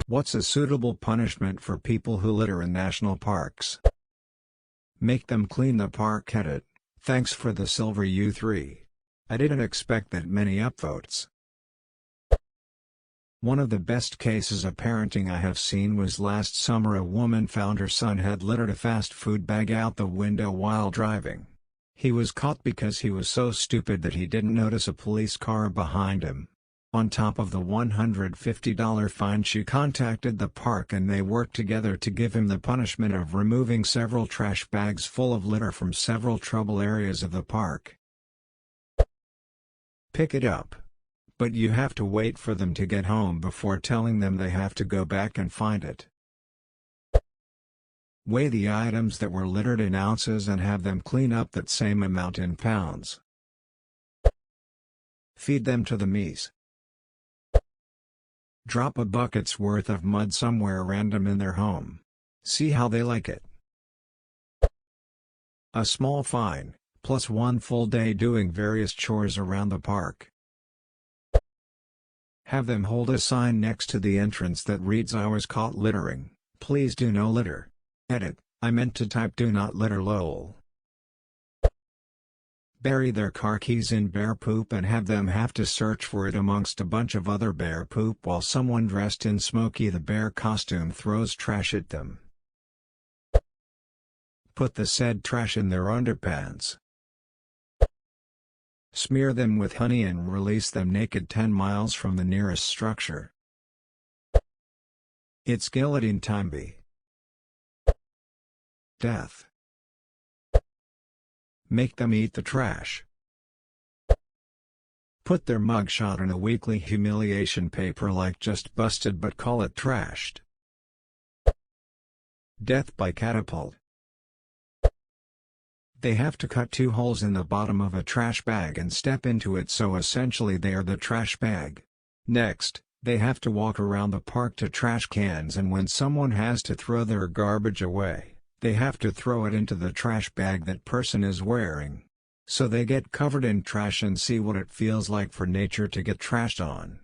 What's a suitable punishment for people who litter in national parks? Make them clean the park. Edit. Thanks for the silver U3. I didn't expect that many upvotes. One of the best cases of parenting I have seen was last summer. A woman found her son had littered a fast food bag out the window while driving. He was caught because he was so stupid that he didn't notice a police car behind him. On top of the $150 fine, she contacted the park and they worked together to give him the punishment of removing several trash bags full of litter from several trouble areas of the park. Pick it up. But you have to wait for them to get home before telling them they have to go back and find it. Weigh the items that were littered in ounces and have them clean up that same amount in pounds. Feed them to the meese. Drop a bucket's worth of mud somewhere random in their home. See how they like it. A small fine, plus 1 full day doing various chores around the park. Have them hold a sign next to the entrance that reads, "I was caught littering, please do no litter." Edit, I meant to type "do not litter" lol. Bury their car keys in bear poop and have them have to search for it amongst a bunch of other bear poop while someone dressed in Smokey the Bear costume throws trash at them. Put the said trash in their underpants. Smear them with honey and release them naked 10 miles from the nearest structure. It's guillotine time. Death. Make them eat the trash. Put their mugshot in a weekly humiliation paper like "just busted" but call it trashed. Death by catapult. They have to cut 2 holes in the bottom of a trash bag and step into it, so essentially they are the trash bag. Next, they have to walk around the park to trash cans, and when someone has to throw their garbage away, they have to throw it into the trash bag that person is wearing. So they get covered in trash and see what it feels like for nature to get trashed on.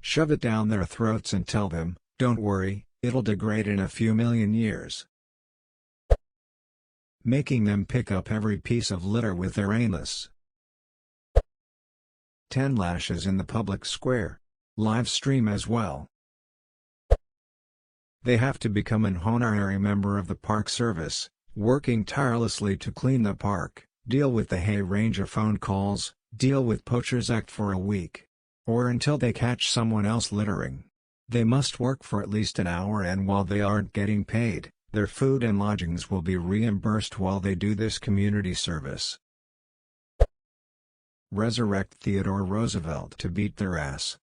Shove it down their throats and tell them, "Don't worry, it'll degrade in a few million years." Making them pick up every piece of litter with their anus. 10 lashes in the public square. Live stream as well. They have to become an honorary member of the park service, working tirelessly to clean the park, deal with the Hay Ranger phone calls, deal with Poachers Act for a week. Or until they catch someone else littering. They must work for at least an hour, and while they aren't getting paid, their food and lodgings will be reimbursed while they do this community service. Resurrect Theodore Roosevelt to beat their ass.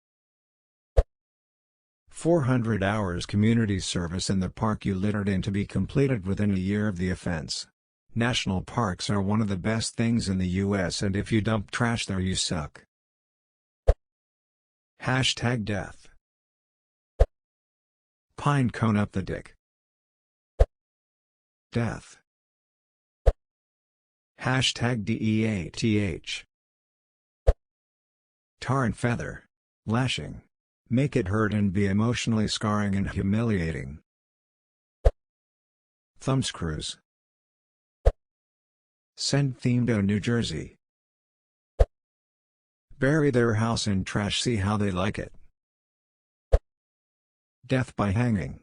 400 hours community service in the park you littered in to be completed within a year of the offense. National parks are one of the best things in the US, and if you dump trash there you suck. Hashtag death. Pine cone up the dick. Death. Hashtag DEATH. Tar and feather. Lashing. Make it hurt and be emotionally scarring and humiliating. Thumbscrews. Send theme to New Jersey. Bury their house in trash, see how they like it. Death by hanging.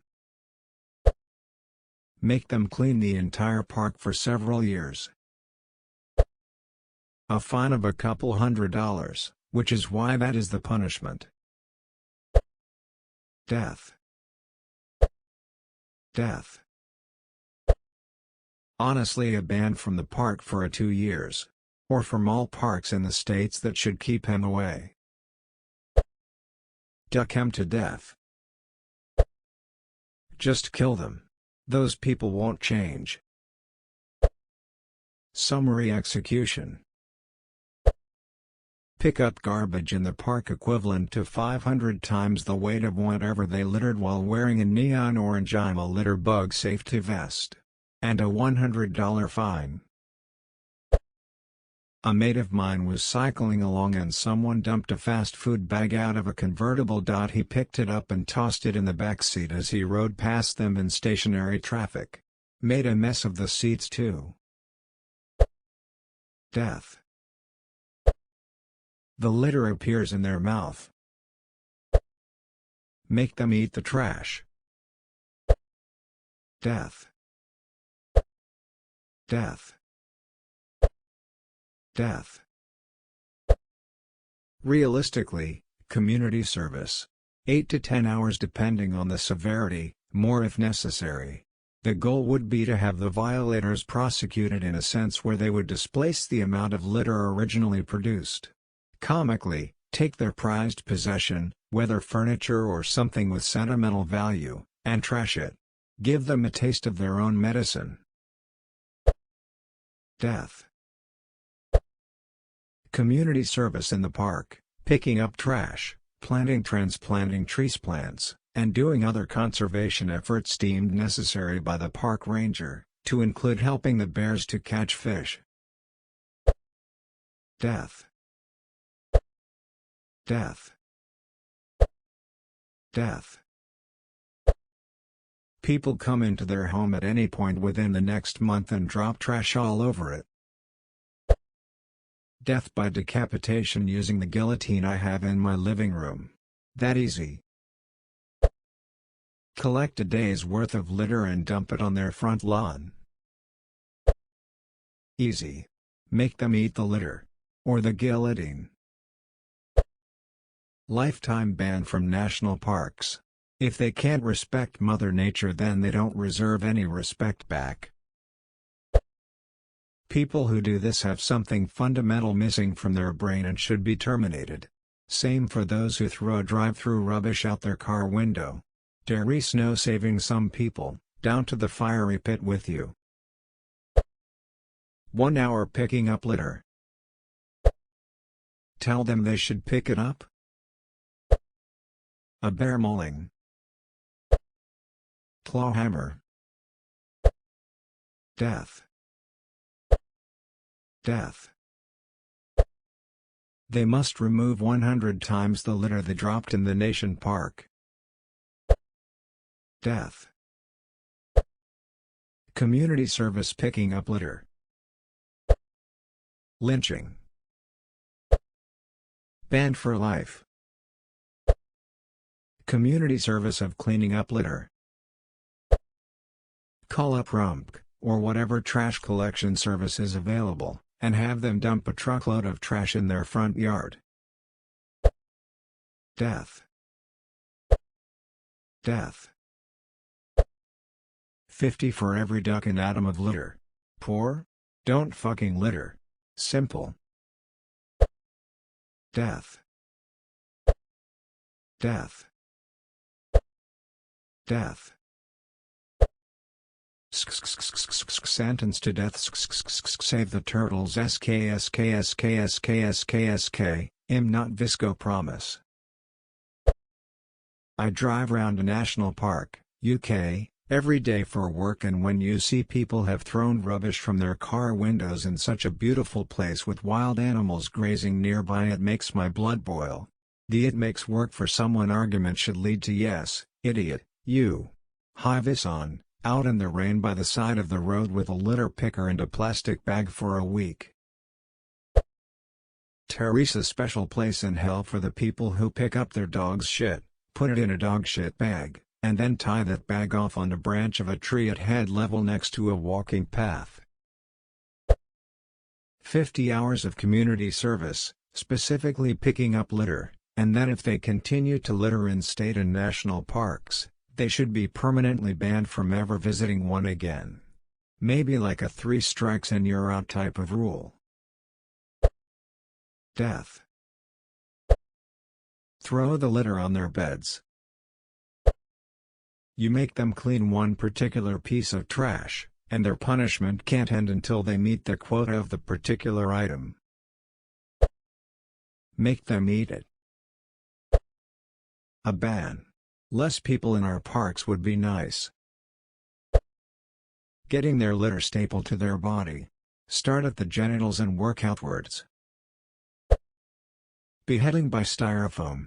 Make them clean the entire park for several years. A fine of a couple $100, which is why that is the punishment. Death. Death. Honestly, a ban from the park for 2 years. Or from all parks in the states that should keep him away. Duck him to death. Just kill them. Those people won't change. Summary execution. Pick up garbage in the park equivalent to 500 times the weight of whatever they littered while wearing a neon orange "I'm a litter bug" safety vest. And a $100 fine. A mate of mine was cycling along and someone dumped a fast food bag out of a convertible. He picked it up and tossed it in the back seat as he rode past them in stationary traffic. Made a mess of the seats too. Death. The litter appears in their mouth. Make them eat the trash. Death. Death. Death. Realistically, community service. 8 to 10 hours depending on the severity, more if necessary. The goal would be to have the violators prosecuted in a sense where they would displace the amount of litter originally produced. Comically, take their prized possession, whether furniture or something with sentimental value, and trash it. Give them a taste of their own medicine. Death. Community service in the park, picking up trash, transplanting trees plants, and doing other conservation efforts deemed necessary by the park ranger, to include helping the bears to catch fish. Death. Death. Death. People come into their home at any point within the next month and drop trash all over it. Death by decapitation using the guillotine I have in my living room. That easy. Collect a day's worth of litter and dump it on their front lawn. Easy. Make them eat the litter. Or the guillotine. Lifetime ban from national parks. If they can't respect Mother Nature, then they don't deserve any respect back. People who do this have something fundamental missing from their brain and should be terminated. Same for those who throw drive-through rubbish out their car window. There is no saving some people, down to the fiery pit with you. 1 hour picking up litter. Tell them they should pick it up. A bear mauling. Claw hammer. Death. Death. They must remove 100 times the litter they dropped in the nation park. Death. Community service picking up litter. Lynching. Banned for life. Community service of cleaning up litter. Call up RUMP, or whatever trash collection service is available, and have them dump a truckload of trash in their front yard. Death. Death. 50 for every duck and atom of litter. Poor? Don't fucking litter. Simple. Death. Death. Death. Sentence to death. Save the turtles. SKSKSKSKSKSK, not Visco promise. I drive around a national park, UK, every day for work, and when you see people have thrown rubbish from their car windows in such a beautiful place with wild animals grazing nearby, it makes my blood boil. The "it makes work for someone" argument should lead to "yes, idiot, you. Have this on, out in the rain by the side of the road with a litter picker and a plastic bag for a week." Teresa's special place in hell for the people who pick up their dog's shit, put it in a dog shit bag, and then tie that bag off on a branch of a tree at head level next to a walking path. 50 hours of community service, specifically picking up litter, and then if they continue to litter in state and national parks, they should be permanently banned from ever visiting one again. Maybe like a 3 strikes and you're out type of rule. Death. Throw the litter on their beds. You make them clean one particular piece of trash, and their punishment can't end until they meet the quota of the particular item. Make them eat it. A ban. Less people in our parks would be nice. Getting their litter stapled to their body. Start at the genitals and work outwards. Beheading by styrofoam.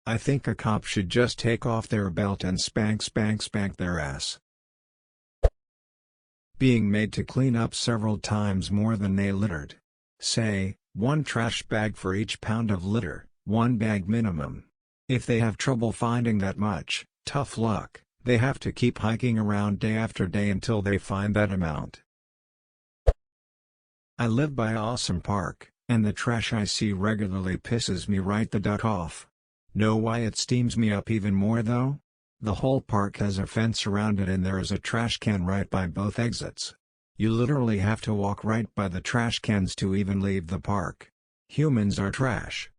I think a cop should just take off their belt and spank their ass. Being made to clean up several times more than they littered. Say, 1 trash bag for each pound of litter, 1 bag minimum. If they have trouble finding that much, tough luck, they have to keep hiking around day after day until they find that amount. I live by an awesome park, and the trash I see regularly pisses me right the duck off. Know why it steams me up even more though? The whole park has a fence around it and there is a trash can right by both exits. You literally have to walk right by the trash cans to even leave the park. Humans are trash.